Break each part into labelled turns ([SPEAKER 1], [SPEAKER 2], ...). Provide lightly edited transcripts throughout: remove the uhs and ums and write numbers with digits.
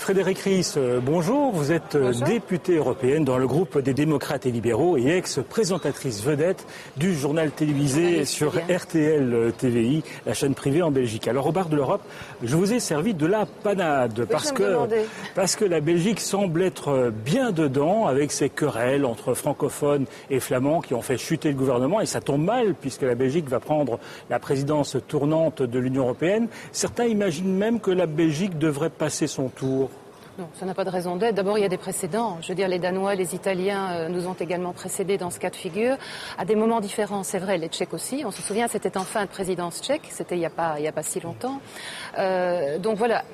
[SPEAKER 1] Frédérique Ries, bonjour. Vous êtes députée européenne dans le groupe des démocrates et libéraux et ex-présentatrice vedette du journal télévisé sur RTL TVI, la chaîne privée en Belgique. Alors au bar de l'Europe, je vous ai servi de la panade parce que la Belgique semble être bien dedans avec ses querelles entre francophones et flamands qui ont fait chuter le gouvernement, et ça tombe mal puisque la Belgique va prendre la présidence tournante de l'Union européenne. Certains imaginent même que la Belgique devrait passer son tour.
[SPEAKER 2] Non, ça n'a pas de raison d'être. D'abord, il y a des précédents. Je veux dire, les Danois, les Italiens nous ont également précédés dans ce cas de figure. À des moments différents, c'est vrai, les Tchèques aussi. On se souvient, c'était en fin de présidence tchèque. C'était il y a pas si longtemps. Donc voilà.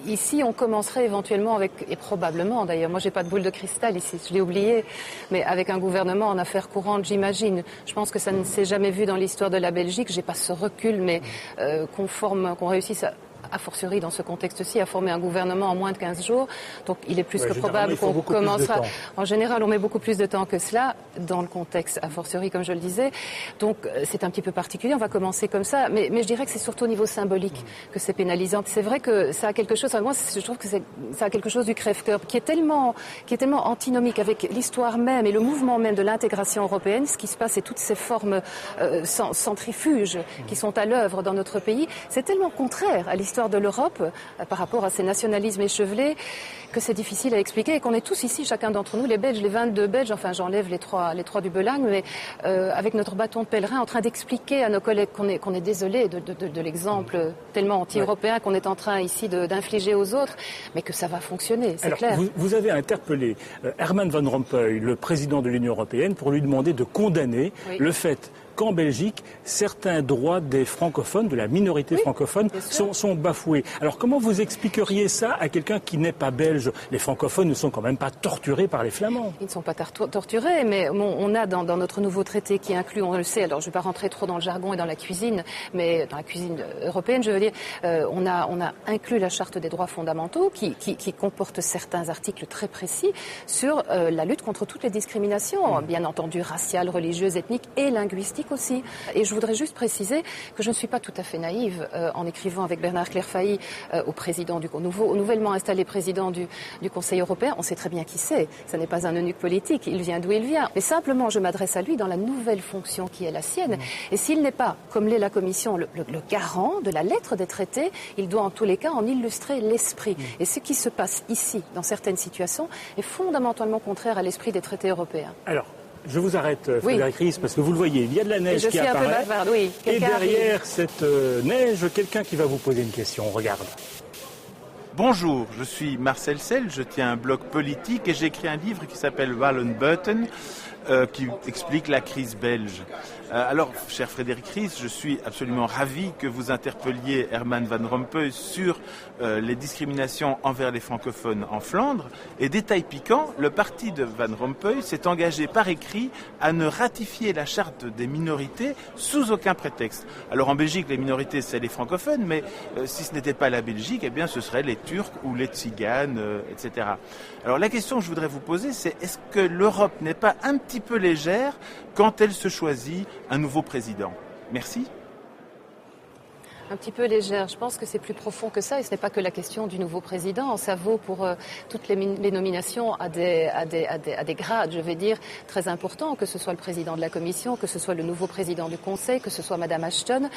[SPEAKER 2] Ici, on commencerait éventuellement avec, et probablement d'ailleurs, moi j'ai pas de boule de cristal ici, je l'ai oublié, mais avec un gouvernement en affaires courantes, j'imagine. Je pense que ça ne s'est jamais vu dans l'histoire de la Belgique. J'ai pas ce recul, mais qu'on réussisse a fortiori dans ce contexte-ci, à former un gouvernement en moins de 15 jours. Donc il est plus que probable qu'on commencera. En général, on met beaucoup plus de temps que cela dans le contexte, a fortiori, comme je le disais. Donc c'est un petit peu particulier, on va commencer comme ça. Mais je dirais que c'est surtout au niveau symbolique que c'est pénalisant. C'est vrai que ça a quelque chose, moi je trouve que ça a quelque chose du crève-cœur qui est tellement antinomique avec l'histoire même et le mouvement même de l'intégration européenne, ce qui se passe et toutes ces formes centrifuges qui sont à l'œuvre dans notre pays. C'est tellement contraire à l'histoire de l'Europe par rapport à ces nationalismes échevelés que c'est difficile à expliquer et qu'on est tous ici, chacun d'entre nous, les Belges, les 22 Belges, enfin j'enlève les trois du Belagne, mais avec notre bâton de pèlerin en train d'expliquer à nos collègues qu'on est désolé de l'exemple tellement anti-européen qu'on est en train ici d'infliger aux autres, mais que ça va fonctionner, c'est clair.
[SPEAKER 1] Vous avez interpellé Herman Van Rompuy, le président de l'Union européenne, pour lui demander de condamner le fait qu'en Belgique, certains droits des francophones, de la minorité francophone, sont bafoués. Alors comment vous expliqueriez ça à quelqu'un qui n'est pas belge? Les francophones ne sont quand même pas torturés par les Flamands.
[SPEAKER 2] Ils ne sont pas torturés, mais on a dans notre nouveau traité qui inclut, on le sait, alors je ne vais pas rentrer trop dans le jargon et dans la cuisine, mais dans la cuisine européenne, je veux dire, on a inclus la Charte des droits fondamentaux qui comporte certains articles très précis sur la lutte contre toutes les discriminations, bien entendu raciales, religieuses, ethniques et linguistiques aussi. Et je voudrais juste préciser que je ne suis pas tout à fait naïve en écrivant avec Bernard Clairfailly au président au nouvellement installé président du Conseil européen. On sait très bien qui c'est. Ce n'est pas un eunuque politique. Il vient d'où il vient. Mais simplement, je m'adresse à lui dans la nouvelle fonction qui est la sienne. Et s'il n'est pas, comme l'est la Commission, le garant de la lettre des traités, il doit en tous les cas en illustrer l'esprit. Et ce qui se passe ici, dans certaines situations, est fondamentalement contraire à l'esprit des traités européens.
[SPEAKER 1] Alors, je vous arrête, Frédérique Ries, parce que vous le voyez, il y a de la neige qui apparaît.
[SPEAKER 2] Un peu bavarde, oui.
[SPEAKER 1] Et derrière cette neige, quelqu'un qui va vous poser une question. Regarde.
[SPEAKER 3] Bonjour, je suis Marcel Sell, je tiens un blog politique et j'ai écrit un livre qui s'appelle Wallenbuiten, qui explique la crise belge. Alors, cher Frédérique Ries, je suis absolument ravi que vous interpelliez Herman Van Rompuy sur les discriminations envers les francophones en Flandre. Et détail piquant, le parti de Van Rompuy s'est engagé par écrit à ne ratifier la charte des minorités sous aucun prétexte. Alors en Belgique, les minorités, c'est les francophones, mais si ce n'était pas la Belgique, eh bien ce seraient les Turcs ou les Tziganes, etc. Alors la question que je voudrais vous poser, c'est est-ce que l'Europe n'est pas un petit peu légère quand elle se choisit un nouveau président? Merci.
[SPEAKER 2] Un petit peu légère. Je pense que c'est plus profond que ça et ce n'est pas que la question du nouveau président. Ça vaut pour toutes les nominations à des grades, je vais dire, très importants, que ce soit le président de la Commission, que ce soit le nouveau président du Conseil, que ce soit Madame Ashton.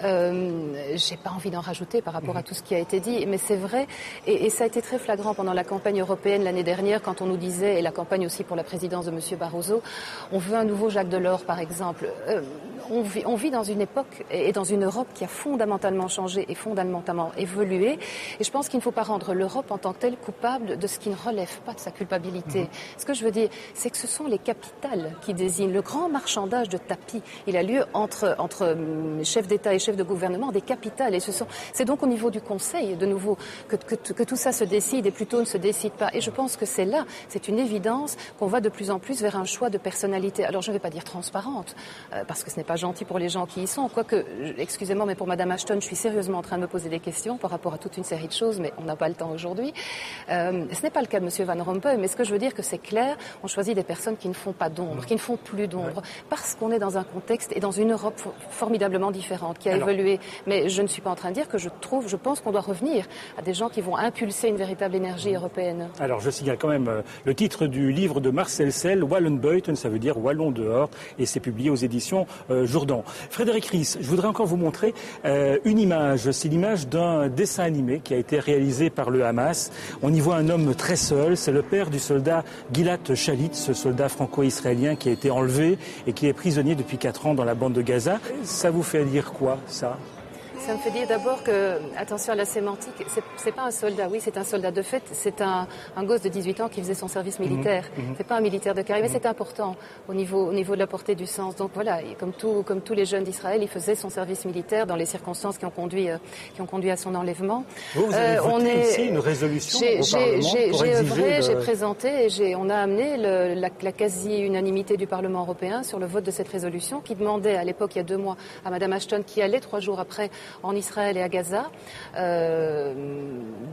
[SPEAKER 2] J'ai pas envie d'en rajouter par rapport à tout ce qui a été dit, mais c'est vrai et ça a été très flagrant pendant la campagne européenne l'année dernière quand on nous disait, et la campagne aussi pour la présidence de Monsieur Barroso, on veut un nouveau Jacques Delors par exemple. On vit dans une époque et dans une Europe qui a fondamentalement changé et fondamentalement évolué. Et je pense qu'il ne faut pas rendre l'Europe en tant que telle coupable de ce qui ne relève pas de sa culpabilité. Ce que je veux dire, c'est que ce sont les capitales qui désignent. Le grand marchandage de tapis, il a lieu entre chefs d'État et chefs de gouvernement des capitales. Et c'est donc au niveau du Conseil, de nouveau, que tout ça se décide et plutôt ne se décide pas. Et je pense que c'est une évidence qu'on va de plus en plus vers un choix de personnalité. Alors je ne vais pas dire transparente, parce que ce n'est pas gentil pour les gens qui y sont. Quoique, excusez-moi, mais pour Madame Ashton, je suis sérieusement en train de me poser des questions par rapport à toute une série de choses, mais on n'a pas le temps aujourd'hui. Ce n'est pas le cas de M. Van Rompuy, mais ce que je veux dire que c'est clair, on choisit des personnes qui ne font pas d'ombre, qui ne font plus d'ombre, parce qu'on est dans un contexte et dans une Europe formidablement différente, qui a évolué. Mais je ne suis pas en train de dire que je pense qu'on doit revenir à des gens qui vont impulser une véritable énergie européenne.
[SPEAKER 1] Alors je signale quand même le titre du livre de Marcel Sell, Wallenbuiten, ça veut dire Wallon dehors, et c'est publié aux éditions Jourdan. Frédéric Ries, je voudrais encore vous montrer une image. C'est l'image d'un dessin animé qui a été réalisé par le Hamas. On y voit un homme très seul, c'est le père du soldat Gilad Shalit, ce soldat franco-israélien qui a été enlevé et qui est prisonnier depuis 4 ans dans la bande de Gaza. Ça vous fait dire quoi, ça ?
[SPEAKER 2] Ça me fait dire d'abord que, attention à la sémantique, c'est pas un soldat, oui, c'est un soldat de fait, c'est un gosse de 18 ans qui faisait son service militaire. C'est pas un militaire de carrière, mais c'est important au niveau de la portée du sens. Donc voilà, comme tous les jeunes d'Israël, il faisait son service militaire dans les circonstances qui ont conduit à son enlèvement.
[SPEAKER 1] Vous avez voté ici une résolution au Parlement pour exiger
[SPEAKER 2] j'ai présenté et on a amené la quasi-unanimité du Parlement européen sur le vote de cette résolution qui demandait à l'époque, il y a 2 mois, à Mme Ashton, qui allait 3 jours après en Israël et à Gaza,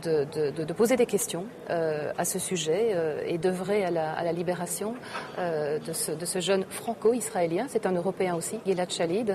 [SPEAKER 2] de poser des questions à ce sujet et d'œuvrer à la libération de ce jeune franco-israélien. C'est un Européen aussi, Gilad Shalit.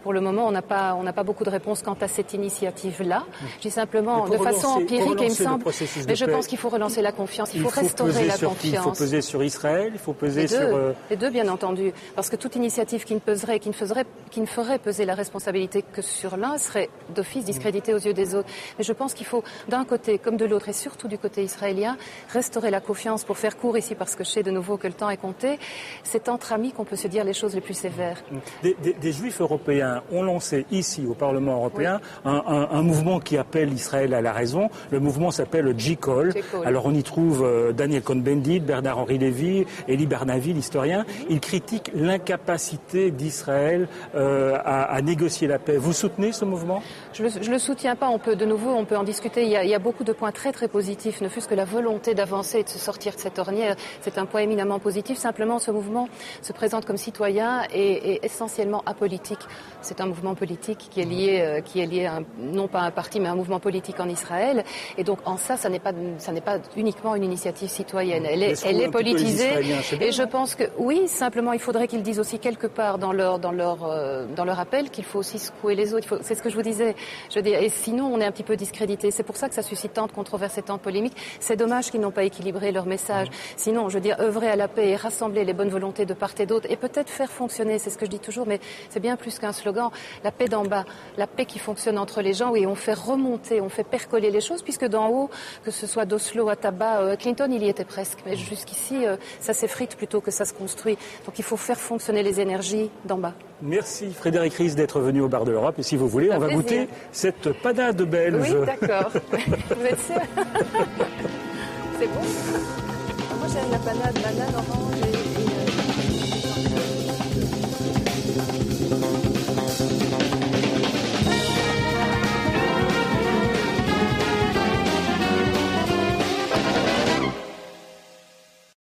[SPEAKER 2] Pour le moment, on n'a pas beaucoup de réponses quant à cette initiative-là. Je dis simplement, de façon empirique, il me semble, mais je pense qu'il faut relancer la confiance, il faut restaurer la confiance.
[SPEAKER 1] Il faut peser sur Israël, il faut peser sur...
[SPEAKER 2] Les deux, bien entendu, parce que toute initiative qui ne ferait peser la responsabilité que sur l'un serait d'office discrédité aux yeux des autres. Mais je pense qu'il faut, d'un côté comme de l'autre, et surtout du côté israélien, restaurer la confiance pour faire court ici, parce que je sais de nouveau que le temps est compté. C'est entre amis qu'on peut se dire les choses les plus sévères.
[SPEAKER 1] Des Juifs européens ont lancé ici, au Parlement européen, un mouvement qui appelle Israël à la raison. Le mouvement s'appelle J-Call. Alors on y trouve Daniel Cohn-Bendit, Bernard-Henri Lévy, Elie Barnavi, l'historien. Ils critiquent l'incapacité d'Israël à négocier la paix. Vous soutenez ce mouvement ?
[SPEAKER 2] Je le soutiens pas. On peut en discuter. Il y a beaucoup de points très très positifs. Ne fût-ce que la volonté d'avancer et de se sortir de cette ornière, c'est un point éminemment positif. Simplement, ce mouvement se présente comme citoyen et essentiellement apolitique. C'est un mouvement politique qui est lié non pas à un parti, mais à un mouvement politique en Israël. Et donc, en ça n'est pas uniquement une initiative citoyenne. Elle est politisée. Et je pense que oui, simplement, il faudrait qu'ils disent aussi quelque part dans leur appel qu'il faut aussi secouer les autres. C'est ce que je vous disais. Et sinon, on est un petit peu discrédité. C'est pour ça que ça suscite tant de controverses et tant de polémiques. C'est dommage qu'ils n'ont pas équilibré leur message. Sinon, œuvrer à la paix et rassembler les bonnes volontés de part et d'autre et peut-être faire fonctionner, c'est ce que je dis toujours, mais c'est bien plus qu'un slogan, la paix d'en bas, la paix qui fonctionne entre les gens et on fait remonter, on fait percoler les choses, puisque d'en haut, que ce soit d'Oslo à Tabat, Clinton, il y était presque. Mais jusqu'ici, ça s'effrite plutôt que ça se construit. Donc il faut faire fonctionner les énergies d'en bas.
[SPEAKER 1] Merci Frédéric Ries d'être venu au Bar de l'Europe. Et si vous voulez, on va goûter cette panade belge.
[SPEAKER 2] Oui, d'accord. Vous êtes sûr? C'est bon? Moi, j'aime la panade, banane, orange.